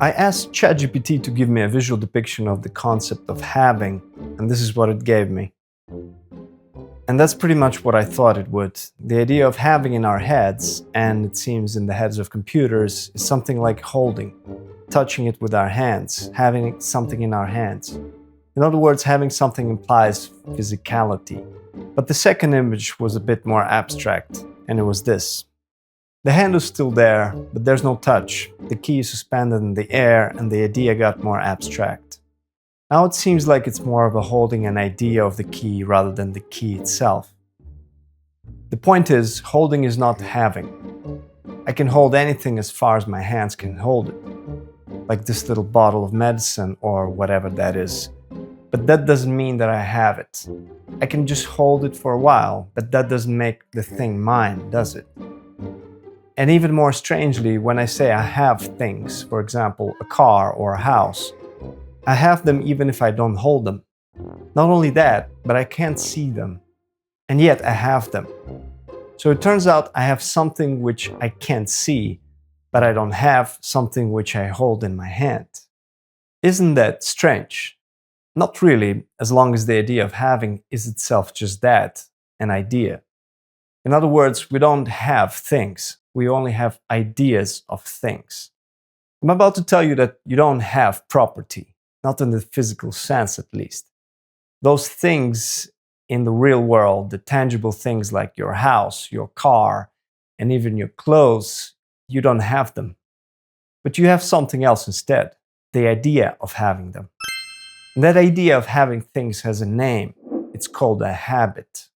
I asked ChatGPT to give me a visual depiction of the concept of having, and this is what it gave me. And that's pretty much what I thought it would. The idea of having in our heads, and it seems in the heads of computers, is something like holding, touching it with our hands, having something in our hands. In other words, having something implies physicality. But the second image was a bit more abstract, and it was this. The hand is still there, but there's no touch. The key is suspended in the air, and the idea got more abstract. Now it seems like it's more of a holding an idea of the key rather than the key itself. The point is, holding is not having. I can hold anything as far as my hands can hold it, like this little bottle of medicine or whatever that is. But that doesn't mean that I have it. I can just hold it for a while, but that doesn't make the thing mine, does it? And even more strangely, when I say I have things, for example, a car or a house, I have them even if I don't hold them. Not only that, but I can't see them. And yet I have them. So it turns out I have something which I can't see, but I don't have something which I hold in my hand. Isn't that strange? Not really, as long as the idea of having is itself just that, an idea. In other words, we don't have things. We only have ideas of things. I'm about to tell you that you don't have property, not in the physical sense at least. Those things in the real world, the tangible things like your house, your car, and even your clothes, you don't have them. But you have something else instead, the idea of having them. And that idea of having things has a name. It's called a habit.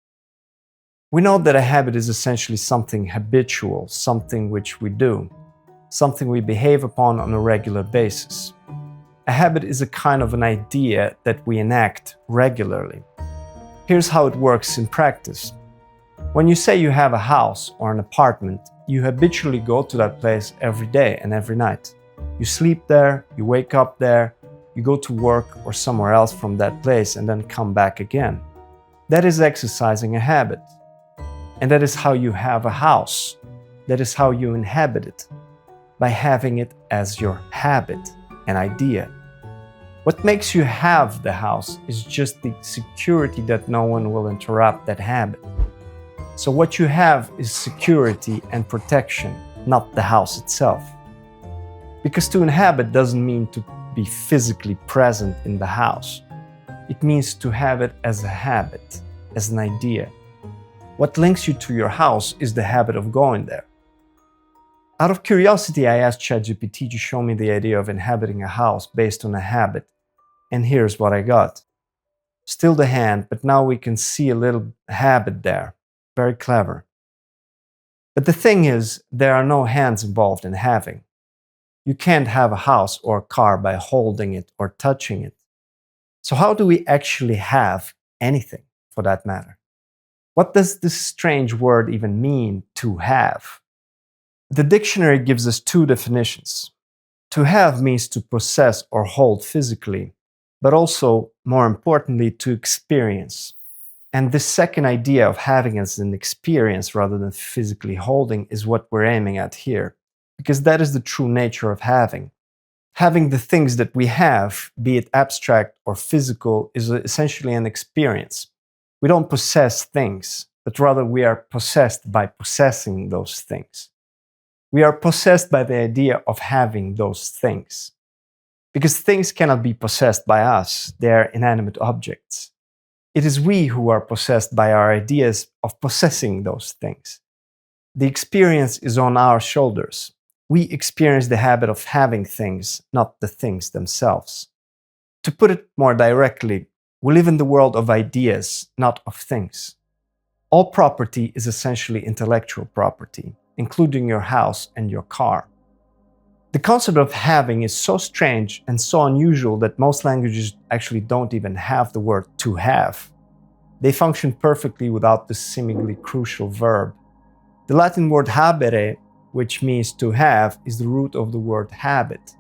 We know that a habit is essentially something habitual, something which we do, something we behave upon on a regular basis. A habit is a kind of an idea that we enact regularly. Here's how it works in practice. When you say you have a house or an apartment, you habitually go to that place every day and every night. You sleep there, you wake up there, you go to work or somewhere else from that place and then come back again. That is exercising a habit. And that is how you have a house. That is how you inhabit it, by having it as your habit, an idea. What makes you have the house is just the security that no one will interrupt that habit. So what you have is security and protection, not the house itself. Because to inhabit doesn't mean to be physically present in the house. It means to have it as a habit, as an idea. What links you to your house is the habit of going there. Out of curiosity, I asked ChatGPT to show me the idea of inhabiting a house based on a habit, and here's what I got. Still the hand, but now we can see a little habit there. Very clever. But the thing is, there are no hands involved in having. You can't have a house or a car by holding it or touching it. So how do we actually have anything, for that matter? What does this strange word even mean, to have? The dictionary gives us two definitions. To have means to possess or hold physically, but also, more importantly, to experience. And this second idea of having as an experience rather than physically holding is what we're aiming at here, because that is the true nature of having. Having the things that we have, be it abstract or physical, is essentially an experience. We don't possess things, but rather we are possessed by possessing those things. We are possessed by the idea of having those things. Because things cannot be possessed by us, they are inanimate objects. It is we who are possessed by our ideas of possessing those things. The experience is on our shoulders. We experience the habit of having things, not the things themselves. To put it more directly, we live in the world of ideas, not of things. All property is essentially intellectual property, including your house and your car. The concept of having is so strange and so unusual that most languages actually don't even have the word to have. They function perfectly without this seemingly crucial verb. The Latin word habere, which means to have, is the root of the word habit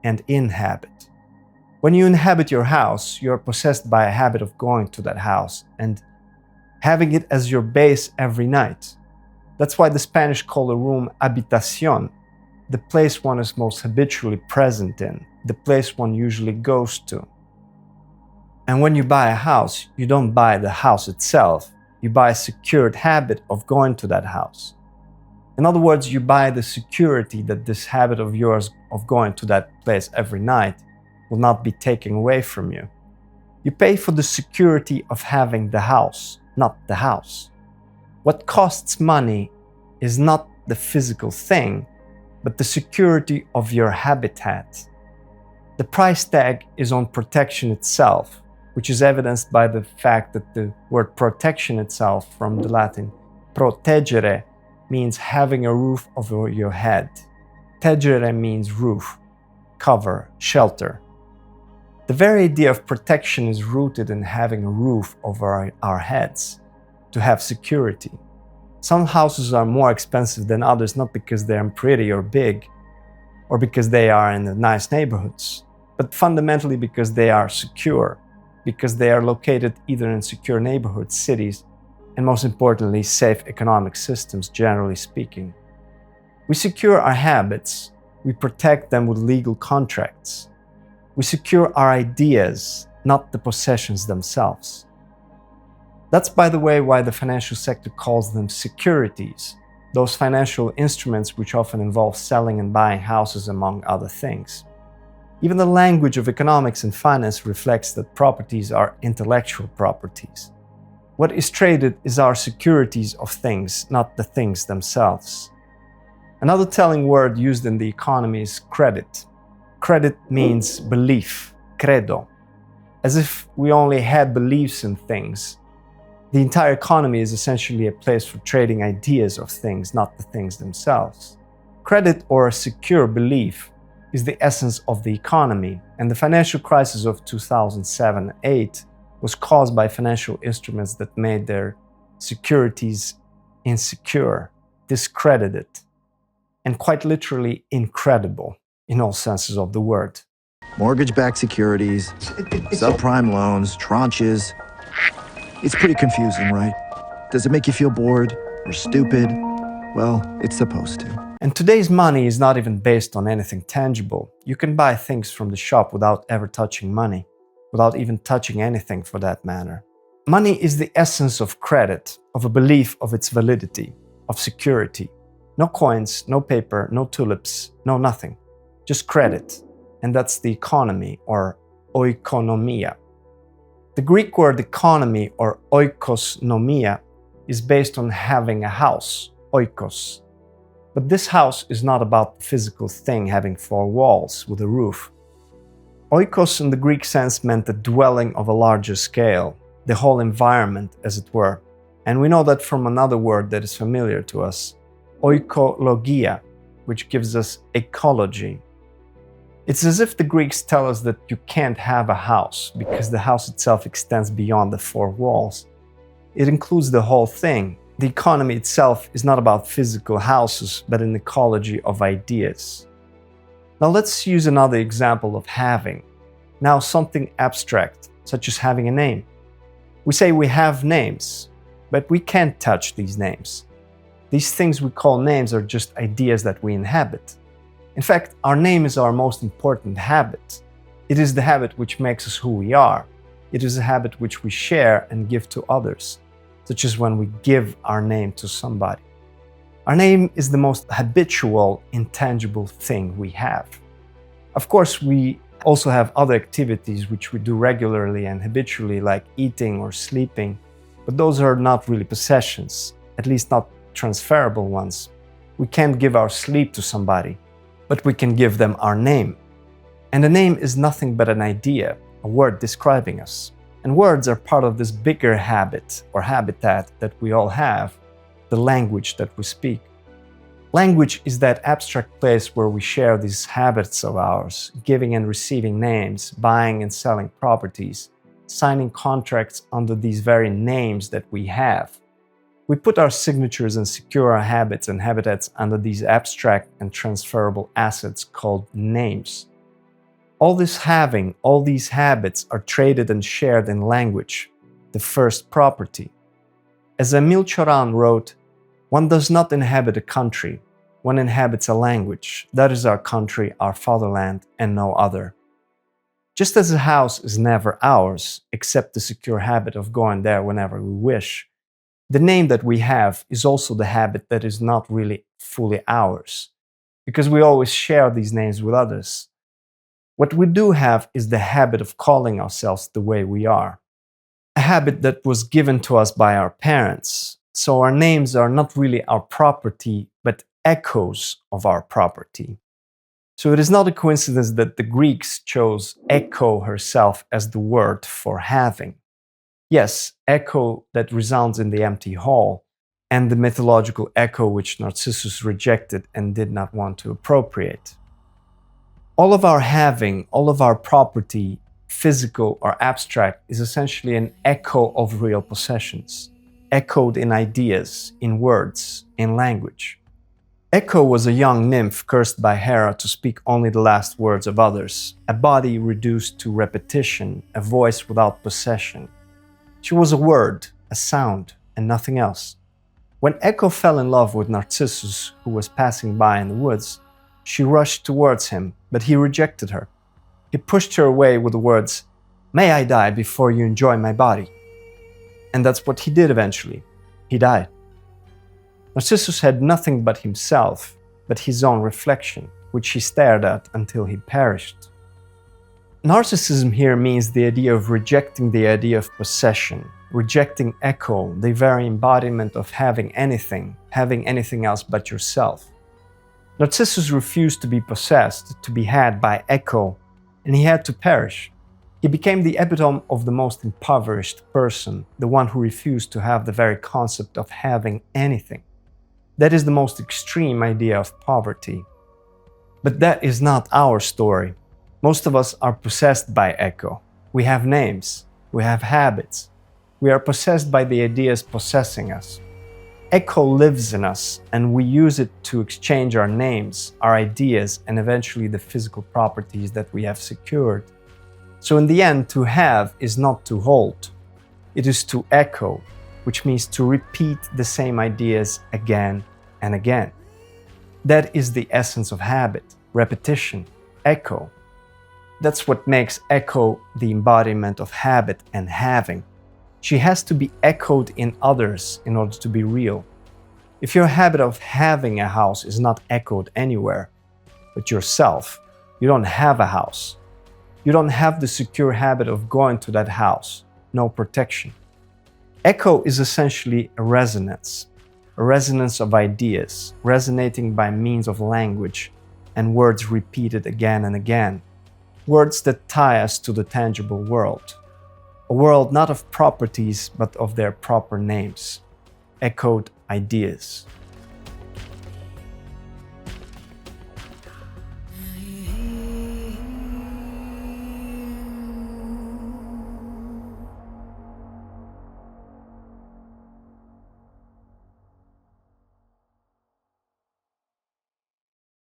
and inhabit. When you inhabit your house, you are possessed by a habit of going to that house and having it as your base every night. That's why the Spanish call a room habitación, the place one is most habitually present in, the place one usually goes to. And when you buy a house, you don't buy the house itself, you buy a secured habit of going to that house. In other words, you buy the security that this habit of yours of going to that place every night will not be taken away from you. You pay for the security of having the house, not the house. What costs money is not the physical thing, but the security of your habitat. The price tag is on protection itself, which is evidenced by the fact that the word protection itself, from the Latin proteggere, means having a roof over your head. Teggere means roof, cover, shelter. The very idea of protection is rooted in having a roof over our heads, to have security. Some houses are more expensive than others, not because they're pretty or big, or because they are in the nice neighborhoods, but fundamentally because they are secure, because they are located either in secure neighborhoods, cities, and most importantly, safe economic systems, generally speaking. We secure our habits, we protect them with legal contracts. We secure our ideas, not the possessions themselves. That's, by the way, why the financial sector calls them securities, those financial instruments which often involve selling and buying houses, among other things. Even the language of economics and finance reflects that properties are intellectual properties. What is traded is our securities of things, not the things themselves. Another telling word used in the economy is credit. Credit means belief, credo, as if we only had beliefs in things. The entire economy is essentially a place for trading ideas of things, not the things themselves. Credit, or a secure belief, is the essence of the economy, and the financial crisis of 2007-8 was caused by financial instruments that made their securities insecure, discredited, and quite literally incredible in all senses of the word. Mortgage-backed securities, subprime loans, tranches. It's pretty confusing, right? Does it make you feel bored or stupid? Well, it's supposed to. And today's money is not even based on anything tangible. You can buy things from the shop without ever touching money, without even touching anything for that matter. Money is the essence of credit, of a belief of its validity, of security. No coins, no paper, no tulips, no nothing. Just credit. And that's the economy, or oikonomia. The Greek word economy, or oikosnomia, is based on having a house, oikos. But this house is not about the physical thing having four walls with a roof. Oikos in the Greek sense meant the dwelling of a larger scale, the whole environment, as it were. And we know that from another word that is familiar to us, oikologia, which gives us ecology. It's as if the Greeks tell us that you can't have a house because the house itself extends beyond the four walls. It includes the whole thing. The economy itself is not about physical houses, but an ecology of ideas. Now let's use another example of having. Now something abstract, such as having a name. We say we have names, but we can't touch these names. These things we call names are just ideas that we inhabit. In fact, our name is our most important habit. It is the habit which makes us who we are. It is a habit which we share and give to others, such as when we give our name to somebody. Our name is the most habitual, intangible thing we have. Of course, we also have other activities which we do regularly and habitually, like eating or sleeping, but those are not really possessions, at least not transferable ones. We can't give our sleep to somebody, but we can give them our name. And a name is nothing but an idea, a word describing us. And words are part of this bigger habit or habitat that we all have, the language that we speak. Language is that abstract place where we share these habits of ours, giving and receiving names, buying and selling properties, signing contracts under these very names that we have. We put our signatures and secure our habits and habitats under these abstract and transferable assets called names. All this having, all these habits are traded and shared in language, the first property. As Emile Cioran wrote, "One does not inhabit a country, One inhabits a language. That is our country, our fatherland, and no other. Just as a house is never ours, except the secure habit of going there whenever we wish, the name that we have is also the habit that is not really fully ours, because we always share these names with others. What we do have is the habit of calling ourselves the way we are, a habit that was given to us by our parents. So our names are not really our property, but echoes of our property. So it is not a coincidence that the Greeks chose echo herself as the word for having. Yes, echo that resounds in the empty hall, and the mythological echo which Narcissus rejected and did not want to appropriate. All of our having, all of our property, physical or abstract, is essentially an echo of real possessions, echoed in ideas, in words, in language. Echo was a young nymph cursed by Hera to speak only the last words of others, a body reduced to repetition, a voice without possession. She was a word, a sound, and nothing else. When Echo fell in love with Narcissus, who was passing by in the woods, she rushed towards him, but he rejected her. He pushed her away with the words, "May I die before you enjoy my body." And that's what he did eventually. He died. Narcissus had nothing but himself, but his own reflection, which he stared at until he perished. Narcissism here means the idea of rejecting the idea of possession, rejecting Echo, the very embodiment of having anything else but yourself. Narcissus refused to be possessed, to be had by Echo, and he had to perish. He became the epitome of the most impoverished person, the one who refused to have the very concept of having anything. That is the most extreme idea of poverty. But that is not our story. Most of us are possessed by Echo. We have names, we have habits. We are possessed by the ideas possessing us. Echo lives in us, and we use it to exchange our names, our ideas, and eventually the physical properties that we have secured. So in the end, to have is not to hold. It is to echo, which means to repeat the same ideas again and again. That is the essence of habit, repetition, echo. That's what makes Echo the embodiment of habit and having. She has to be echoed in others in order to be real. If your habit of having a house is not echoed anywhere but yourself, you don't have a house. You don't have the secure habit of going to that house, no protection. Echo is essentially a resonance of ideas, resonating by means of language and words repeated again and again. Words that tie us to the tangible world. A world not of properties, but of their proper names. Echoed ideas.